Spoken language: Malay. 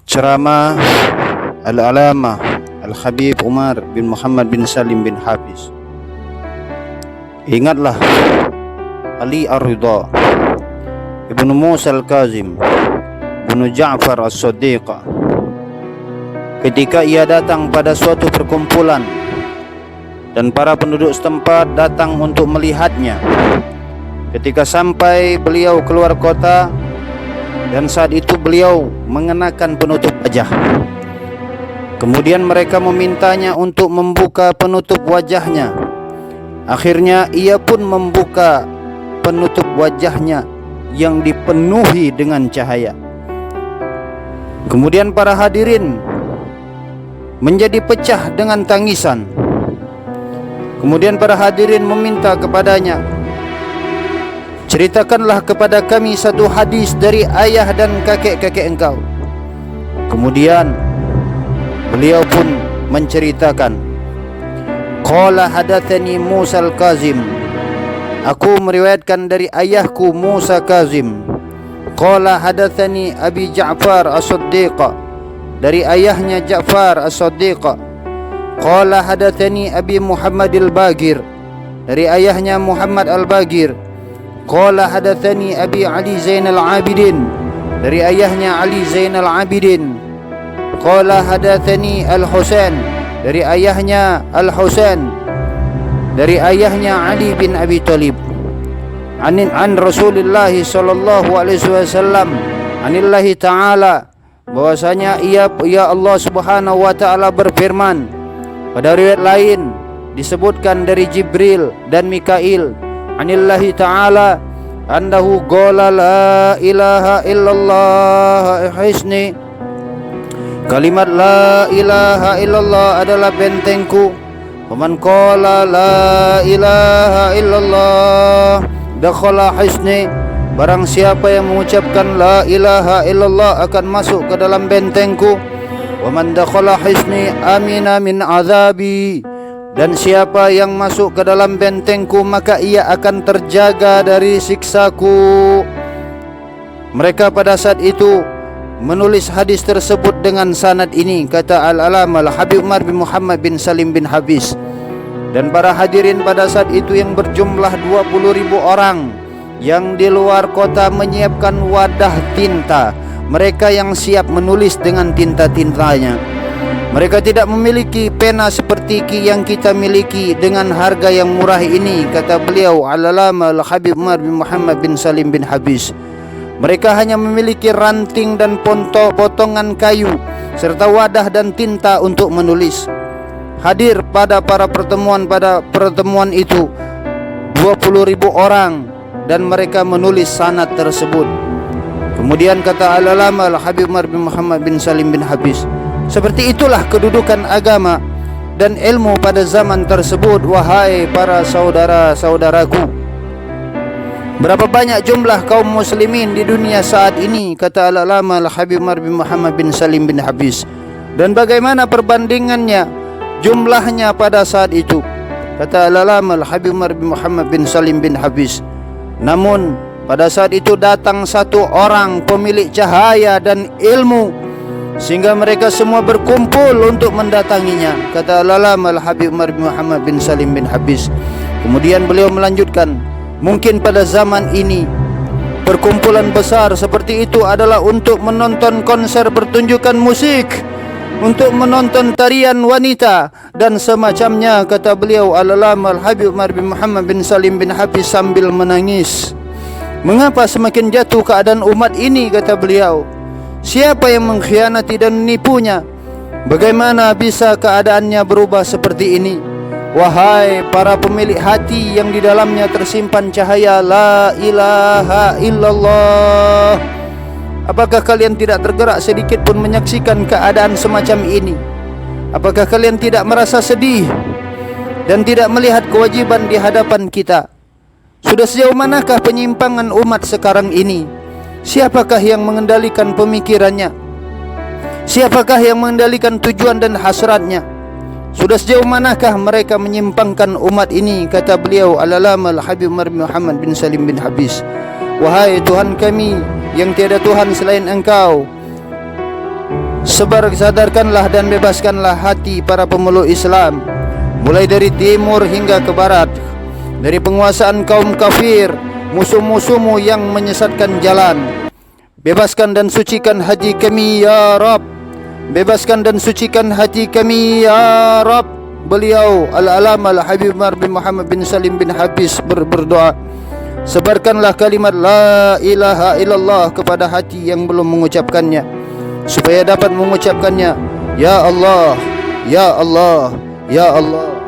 Ceramah Al-Alamah Al-Habib Umar bin Muhammad bin Salim bin Hafiz. Ingatlah Ali Ar-Ridha, Ibnu Musa Al-Kazim, Ibnu Ja'far As-Sadiq, ketika ia datang pada suatu perkumpulan dan para penduduk setempat datang untuk melihatnya. Ketika sampai, beliau keluar kota dan saat itu beliau mengenakan penutup wajah. Kemudian mereka memintanya untuk membuka penutup wajahnya. Akhirnya ia pun membuka penutup wajahnya yang dipenuhi dengan cahaya. Kemudian para hadirin menjadi pecah dengan tangisan. Kemudian para hadirin meminta kepadanya, ceritakanlah kepada kami satu hadis dari ayah dan kakek-kakek engkau. Kemudian beliau pun menceritakan, qala hadatsani Musa Al-Kazim, aku meriwayatkan dari ayahku Musa Kazim. Qala hadatsani Abi Ja'far As-Sadiq, dari ayahnya Ja'far As-Sadiq. Qala hadatsani Abi Muhammad Al-Bagir, dari ayahnya Muhammad Al-Bagir. Qala hadatsani Abi Ali Zainal Abidin, dari ayahnya Ali Zainal Abidin. Qala hadatsani Al-Husain, dari ayahnya Al-Husain, dari ayahnya Ali bin Abi Thalib. An Rasulullah sallallahu alaihi wasallam, anillahi ta'ala, bahwasanya ya Allah Subhanahu wa taala berfirman. Pada riwayat lain disebutkan dari Jibril dan Mikail, anillahi ta'ala annahu qala la ilaha illallah hisni. Kalimat la ilaha illallah adalah bentengku. Waman qala la ilaha illallah dakhala hisni. Barang siapa yang mengucapkan la ilaha illallah akan masuk ke dalam bentengku. Waman dakhala hisni amina min azabi. Dan siapa yang masuk ke dalam bentengku maka ia akan terjaga dari siksaku. Mereka pada saat itu menulis hadis tersebut dengan sanad ini, kata Al-Alamah Al-Habib Umar bin Muhammad bin Salim bin Hafiz. Dan para hadirin pada saat itu yang berjumlah 20.000 orang yang di luar kota menyiapkan wadah tinta. Mereka yang siap menulis dengan tinta-tintanya. Mereka tidak memiliki pena seperti yang kita miliki dengan harga yang murah ini, kata beliau Al-Alamah Al-Habib Umar bin Muhammad bin Salim bin Hafiz. Mereka hanya memiliki ranting dan potongan kayu serta wadah dan tinta untuk menulis. Hadir pada pertemuan itu 20.000 orang dan mereka menulis sanad tersebut. Kemudian kata Al-Alamah Al-Habib Umar bin Muhammad bin Salim bin Hafiz, seperti itulah kedudukan agama dan ilmu pada zaman tersebut, wahai para saudara-saudaraku. Berapa banyak jumlah kaum muslimin di dunia saat ini, kata Al-Alamah Al-Habib Umar bin Muhammad bin Salim bin Hafiz, dan bagaimana perbandingannya jumlahnya pada saat itu, kata Al-Alamah Al-Habib Umar bin Muhammad bin Salim bin Hafiz. Namun pada saat itu datang satu orang pemilik cahaya dan ilmu, sehingga mereka semua berkumpul untuk mendatanginya, kata Al-Alamah Al-Habib Umar bin Muhammad bin Salim bin Hafiz. Kemudian beliau melanjutkan, mungkin pada zaman ini perkumpulan besar seperti itu adalah untuk menonton konser pertunjukan musik, untuk menonton tarian wanita dan semacamnya, kata beliau Al-Alamah Al-Habib Umar bin Muhammad bin Salim bin Hafiz sambil menangis. Mengapa semakin jatuh keadaan umat ini, kata beliau. Siapa yang mengkhianati dan menipunya? Bagaimana bisa keadaannya berubah seperti ini? Wahai para pemilik hati yang di dalamnya tersimpan cahaya la ilaha illallah, apakah kalian tidak tergerak sedikit pun menyaksikan keadaan semacam ini? Apakah kalian tidak merasa sedih dan tidak melihat kewajiban di hadapan kita? Sudah sejauh manakah penyimpangan umat sekarang ini? Siapakah yang mengendalikan pemikirannya? Siapakah yang mengendalikan tujuan dan hasratnya? Sudah sejauh manakah mereka menyimpangkan umat ini, kata beliau Al-Alamah Al-Habib Umar bin Muhammad bin Salim bin Hafiz. Wahai Tuhan kami yang tiada Tuhan selain Engkau, sadarkanlah dan bebaskanlah hati para pemeluk Islam, mulai dari timur hingga ke barat, dari penguasaan kaum kafir, musuh-musuhmu yang menyesatkan jalan. Bebaskan dan sucikan hati kami ya Rabb. Bebaskan dan sucikan hati kami ya Rabb. Beliau Al-Alam Al-Habib bin Muhammad bin Salim bin Hafiz berdoa, sebarkanlah kalimat la ilaha illallah kepada hati yang belum mengucapkannya, supaya dapat mengucapkannya. Ya Allah, Ya Allah, Ya Allah.